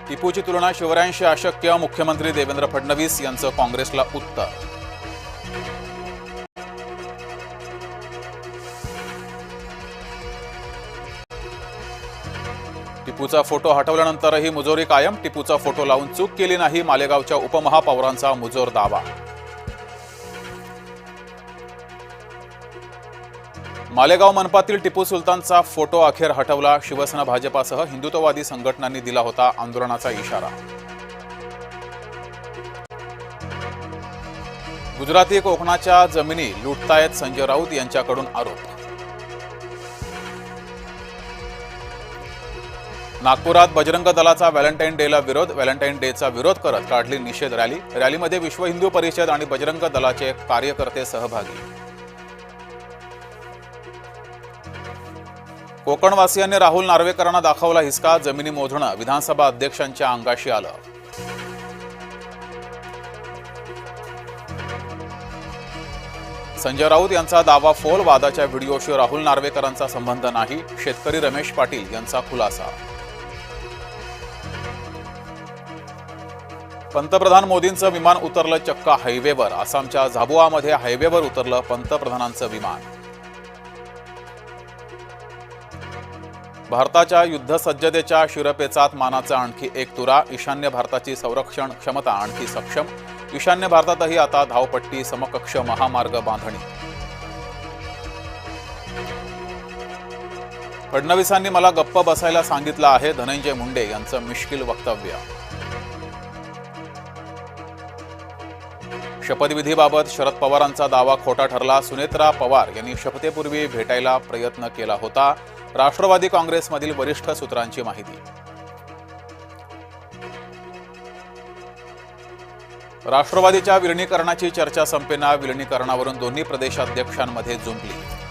टिपूची तुलना शिवरायांशी अशक्य, मुख्यमंत्री देवेंद्र फडणवीस यांचं काँग्रेसला उत्तर. टिपूचा फोटो हटवल्यानंतरही मुजोरी कायम. टिपूचा फोटो लावून चूक केली नाही, मालेगावच्या उपमहापौरांचा मुजोर दावा. मालेगाव मनपातील टिपू सुलतानचा फोटो अखेर हटवला. शिवसेना भाजपासह हिंदुत्ववादी संघटनांनी दिला होता आंदोलनाचा इशारा. गुजराती कोकणाच्या जमिनी लुटतायत संजय राऊत यांच्याकडून आरोप. नागपुरात बजरंग दलाचा व्हॅलेंटाईन डेला विरोध. व्हॅलेंटाईन डेचा विरोध करत काढली निषेध रॅली. रॅलीमध्ये विश्व हिंदू परिषद आणि बजरंग दलाचे कार्यकर्ते सहभागी. कोकणवासियांनी राहुल नार्वेकरांना दाखवला हिसका. जमिनी मोजणं विधानसभा अध्यक्षांच्या अंगाशी आलं. संजय राऊत यांचा दावा फोल. वादाच्या व्हिडिओशी राहुल नार्वेकरांचा संबंध नाही. शेतकरी रमेश पाटील यांचा खुलासा. पंतप्रधान मोदींचं विमान उतरलं चक्क हायवेवर. आसामच्या झाबुआमध्ये हायवेवर उतरलं पंतप्रधानांचं विमान. भारताच्या युद्धसज्जतेच्या शिरपेचात मानाचा आणखी एक तुरा. ईशान्य भारताची संरक्षण क्षमता आणखी सक्षम. ईशान्य भारतातही आता धावपट्टी समकक्ष महामार्ग बांधणी. फडणवीसांनी मला गप्प बसायला सांगितलं आहे. धनंजय मुंडे यांचं मिश्किल वक्तव्य. शपथविधीबाबत शरद पवारांचा दावा खोटा ठरला. सुनेत्रा पवार यांनी शपथेपूर्वी भेटायला प्रयत्न केला होता. राष्ट्रवादी काँग्रेसमधील वरिष्ठ सूत्रांची माहिती. राष्ट्रवादीच्या विलिनीकरणाची चर्चा संपेना. विलिनीकरणावरून दोन्ही प्रदेशाध्यक्षांमध्ये जुंपली.